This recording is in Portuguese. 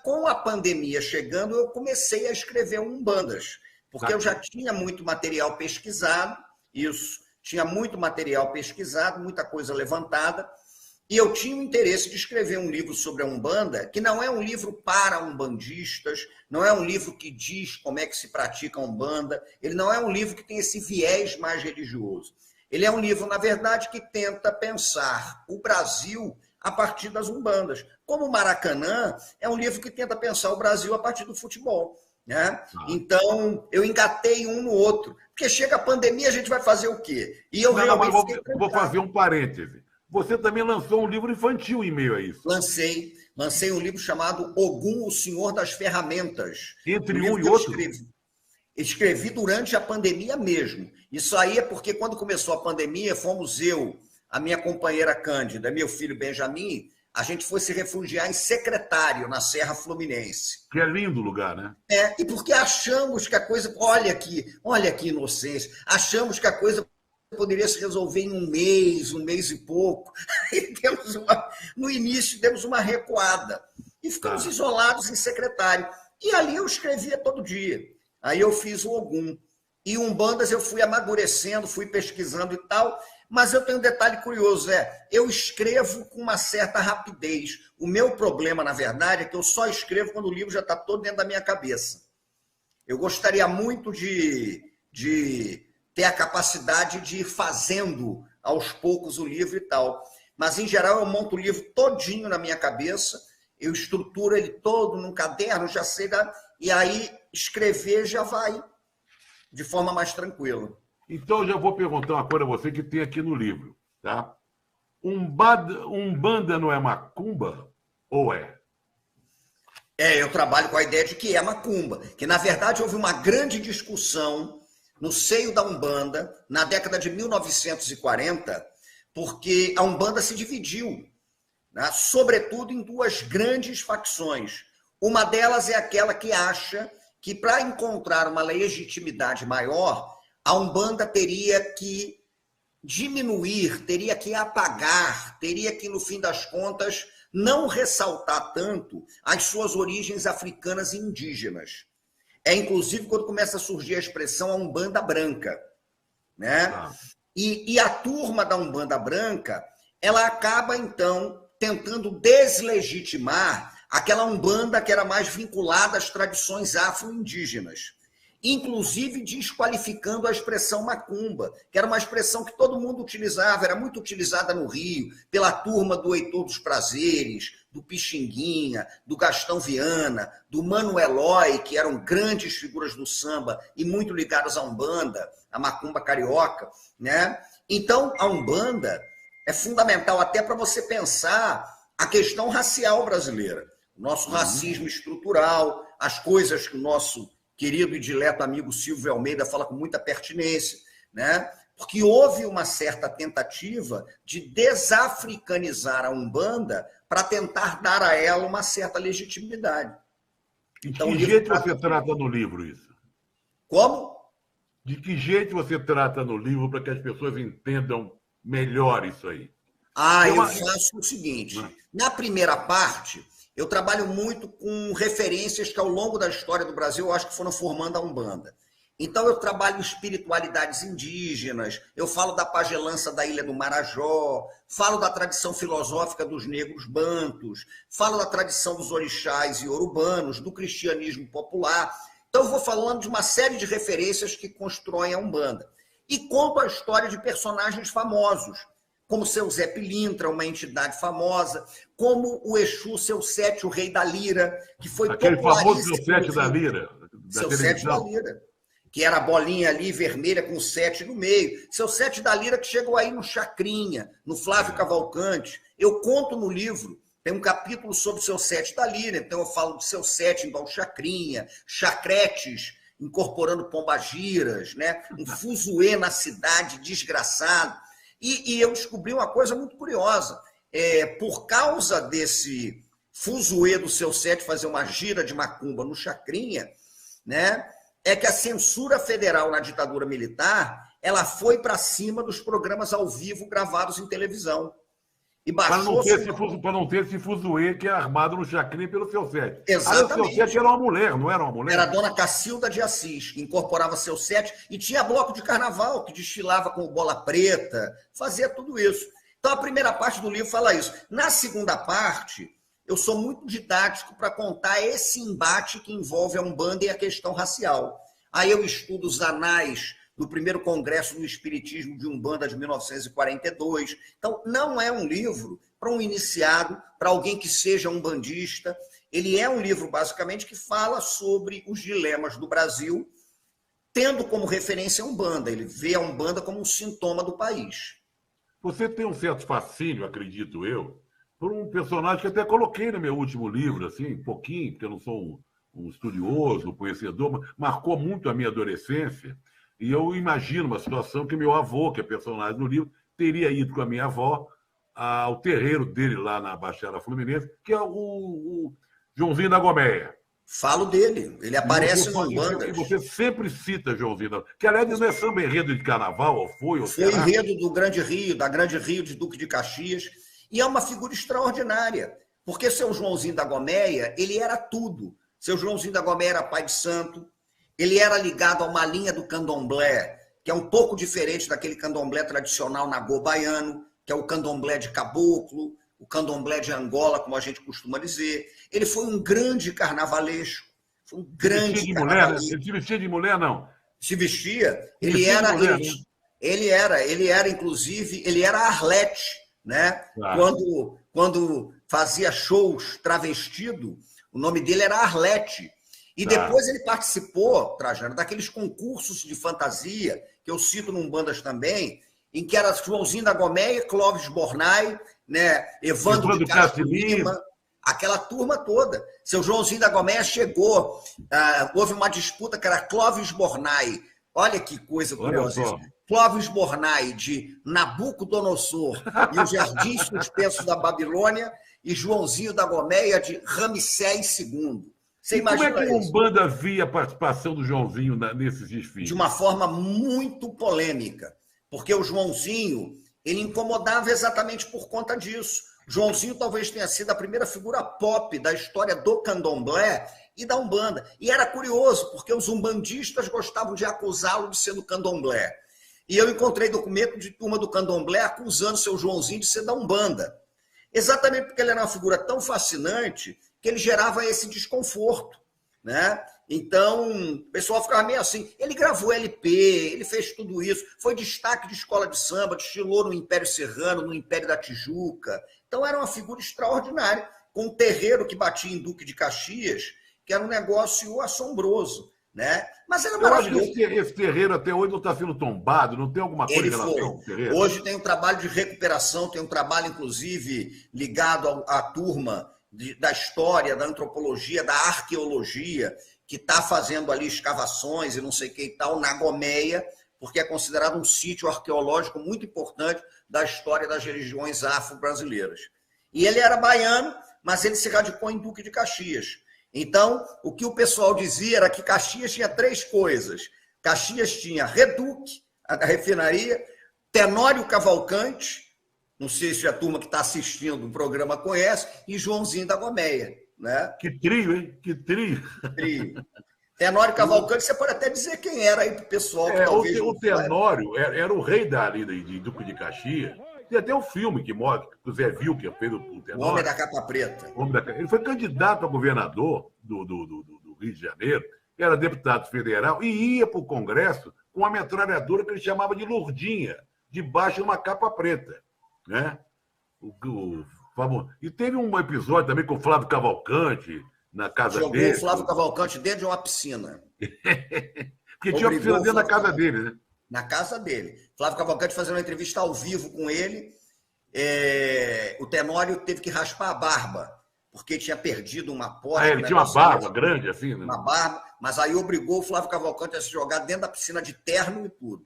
com a pandemia chegando, eu comecei a escrever umbandas, porque eu já tinha muito material pesquisado, tinha muito material pesquisado, muita coisa levantada, e eu tinha o interesse de escrever um livro sobre a Umbanda, que não é um livro para umbandistas, não é um livro que diz como é que se pratica a Umbanda, ele não é um livro que tem esse viés mais religioso. Ele é um livro, na verdade, que tenta pensar o Brasil a partir das umbandas. Como o Maracanã é um livro que tenta pensar o Brasil a partir do futebol. Né? Então, eu engatei um no outro. Porque chega a pandemia, a gente vai fazer o quê? E eu realmente vou fazer um parêntese. Você também lançou um livro infantil em meio a isso. Lancei um livro chamado Ogum, o Senhor das Ferramentas. Entre um e outro? Escrevi durante a pandemia mesmo. Isso aí é porque quando começou a pandemia, fomos eu, a minha companheira Cândida, meu filho Benjamin, a gente foi se refugiar em Secretário, na Serra Fluminense. Que é lindo lugar, né? E porque achamos que a coisa... Olha que inocência. Achamos que a coisa poderia se resolver em um mês e pouco. Aí no início, demos uma recuada. E ficamos isolados em Secretário. E ali eu escrevia todo dia. Aí eu fiz o Ogum. E umbandas eu fui amadurecendo, fui pesquisando e tal. Mas eu tenho um detalhe curioso, eu escrevo com uma certa rapidez. O meu problema, na verdade, é que eu só escrevo quando o livro já está todo dentro da minha cabeça. Eu gostaria muito de ter a capacidade de ir fazendo aos poucos o livro e tal. Mas, em geral, eu monto o livro todinho na minha cabeça, eu estruturo ele todo num caderno, já sei, e aí escrever já vai de forma mais tranquila. Então, eu já vou perguntar uma coisa a você que tem aqui no livro, tá? Umbanda não é macumba ou é? Eu trabalho com a ideia de que é macumba, que, na verdade, houve uma grande discussão no seio da Umbanda, na década de 1940, porque a Umbanda se dividiu, né, sobretudo em duas grandes facções. Uma delas é aquela que acha que, para encontrar uma legitimidade maior, a Umbanda teria que diminuir, teria que apagar, teria que, no fim das contas, não ressaltar tanto as suas origens africanas e indígenas. Inclusive, quando começa a surgir a expressão a Umbanda branca. Né? E a turma da Umbanda branca, ela acaba, então, tentando deslegitimar aquela Umbanda que era mais vinculada às tradições afro-indígenas. Inclusive desqualificando a expressão macumba, que era uma expressão que todo mundo utilizava, era muito utilizada no Rio, pela turma do Heitor dos Prazeres, do Pixinguinha, do Gastão Viana, do Mano Eloy, que eram grandes figuras do samba e muito ligadas à Umbanda, à macumba carioca. Né? Então, a Umbanda é fundamental até para você pensar a questão racial brasileira, o nosso racismo estrutural, as coisas que o nosso querido e dileto amigo Silvio Almeida fala com muita pertinência, né? Porque houve uma certa tentativa de desafricanizar a Umbanda para tentar dar a ela uma certa legitimidade. Então, de que jeito você trata no livro isso? Como? De que jeito você trata no livro para que as pessoas entendam melhor isso aí? Eu faço o seguinte, na primeira parte, eu trabalho muito com referências que, ao longo da história do Brasil, eu acho que foram formando a Umbanda. Então, eu trabalho espiritualidades indígenas, eu falo da pagelança da Ilha do Marajó, falo da tradição filosófica dos negros bantus, falo da tradição dos orixás e iorubanos, do cristianismo popular. Então, eu vou falando de uma série de referências que constroem a Umbanda. E conto a história de personagens famosos, como seu Zé Pilintra, uma entidade famosa, como o Exu, seu Sete, o rei da lira, que foi aquele famoso seu Sete da lira. Seu Sete da lira, que era a bolinha ali vermelha com o sete no meio. Seu Sete da lira que chegou aí no Chacrinha, no Flávio Cavalcante. Eu conto no livro, tem um capítulo sobre o seu Sete da lira, então eu falo do seu Sete igual Chacrinha, chacretes, incorporando pombagiras, né? Um fuzuê na cidade, desgraçado. E eu descobri uma coisa muito curiosa. Por causa desse fuzuê do seu Sete fazer uma gira de macumba no Chacrinha, né, é que a censura federal na ditadura militar ela foi para cima dos programas ao vivo gravados em televisão. E Para não baixou-se ter esse fuzuê que é armado no Chacrinha pelo seu sete. Exatamente. Aí o seu sete era uma mulher, não era uma mulher? Era a dona Cacilda de Assis, que incorporava seu sete, e tinha bloco de carnaval, que desfilava com bola preta, fazia tudo isso. Então, a primeira parte do livro fala isso. Na segunda parte, eu sou muito didático para contar esse embate que envolve a Umbanda e a questão racial. Aí eu estudo os anais do primeiro congresso do Espiritismo de Umbanda de 1942. Então, não é um livro para um iniciado, para alguém que seja umbandista. Ele é um livro, basicamente, que fala sobre os dilemas do Brasil, tendo como referência a Umbanda. Ele vê a Umbanda como um sintoma do país. Você tem um certo fascínio, acredito eu, por um personagem que até coloquei no meu último livro, assim, um pouquinho, porque eu não sou um estudioso, um conhecedor, mas marcou muito a minha adolescência. E eu imagino uma situação que meu avô, que é personagem no livro, teria ido com a minha avó ao terreiro dele lá na Baixada Fluminense, que é o Joãozinho da Gomeia. Falo dele, ele aparece no Umbanda. E você sempre cita Joãozinho da Gomeia, que aliás não é samba enredo de carnaval, ou foi? Foi enredo do Grande Rio, da Grande Rio de Duque de Caxias, e é uma figura extraordinária, porque seu Joãozinho da Gomeia, ele era tudo. Seu Joãozinho da Gomeia era pai de santo, ele era ligado a uma linha do candomblé, que é um pouco diferente daquele candomblé tradicional nagô baiano, que é o candomblé de caboclo, o candomblé de Angola, como a gente costuma dizer. Ele foi um grande carnavalesco, foi um grande carnavalesco. Ele se vestia de mulher, não? Se vestia. Ele era, inclusive, ele era Arlete, né? Claro. Quando fazia shows travestido, o nome dele era Arlete. E depois ele participou, Trajano, daqueles concursos de fantasia, que eu cito no Umbandas também, em que era Joãozinho da Gomeia, Clóvis Bornai, né, Evandro de Castro Lima, aquela turma toda. Seu Joãozinho da Gomeia chegou, houve uma disputa que era Clóvis Bornai. Olha que coisa curiosa. Clóvis Bornai, de Nabucodonosor e os Jardins Suspensos da Babilônia, e Joãozinho da Gomeia, de Ramsés II. Você imagina como é que a Umbanda via a participação do Joãozinho nesses desfiles? De uma forma muito polêmica, porque o Joãozinho, ele incomodava exatamente por conta disso. Joãozinho talvez tenha sido a primeira figura pop da história do candomblé e da Umbanda. E era curioso, porque os umbandistas gostavam de acusá-lo de ser do candomblé. E eu encontrei documento de turma do candomblé acusando seu Joãozinho de ser da Umbanda. Exatamente porque ele era uma figura tão fascinante que ele gerava esse desconforto, né? Então, o pessoal ficava meio assim. Ele gravou LP, ele fez tudo isso, foi destaque de escola de samba, desfilou no Império Serrano, no Império da Tijuca. Então, era uma figura extraordinária, com um terreiro que batia em Duque de Caxias, que era um negócio assombroso, né? Mas era maravilhoso. Eu acho que esse terreiro até hoje não está sendo tombado, não tem alguma coisa em relação ao terreiro? Hoje tem um trabalho de recuperação, tem um trabalho, inclusive, ligado à turma da história, da antropologia, da arqueologia, que está fazendo ali escavações e não sei o que e tal, na Gomeia, porque é considerado um sítio arqueológico muito importante da história das religiões afro-brasileiras. E ele era baiano, mas ele se radicou em Duque de Caxias. Então, o que o pessoal dizia era que Caxias tinha três coisas. Caxias tinha Reduc, a refinaria, Tenório Cavalcante, não sei se a turma que está assistindo o programa conhece, e Joãozinho da Gomeia. Né? Que trio, hein? Que trio. Tenório Cavalcante, você pode até dizer quem era aí para o pessoal. Que talvez o Tenório era o rei dali de Duque de Caxias. Tem até um filme que mostra, que o Zé Vilker fez o Tenório. O Homem da Capa Preta. Ele foi candidato a governador do Rio de Janeiro, era deputado federal, e ia para o Congresso com uma metralhadora que ele chamava de Lourdinha, debaixo de uma capa preta. Né? E teve um episódio também com o Flávio Cavalcante na casa dele. Jogou o Flávio Cavalcante dentro de uma piscina. Porque tinha uma piscina dentro da casa dele, né? Na casa dele. Flávio Cavalcante fazendo uma entrevista ao vivo com ele. O Tenório teve que raspar a barba, porque tinha perdido uma porta. Ele tinha uma barba grande, assim, né? Uma barba, mas aí obrigou o Flávio Cavalcante a se jogar dentro da piscina de terno e tudo.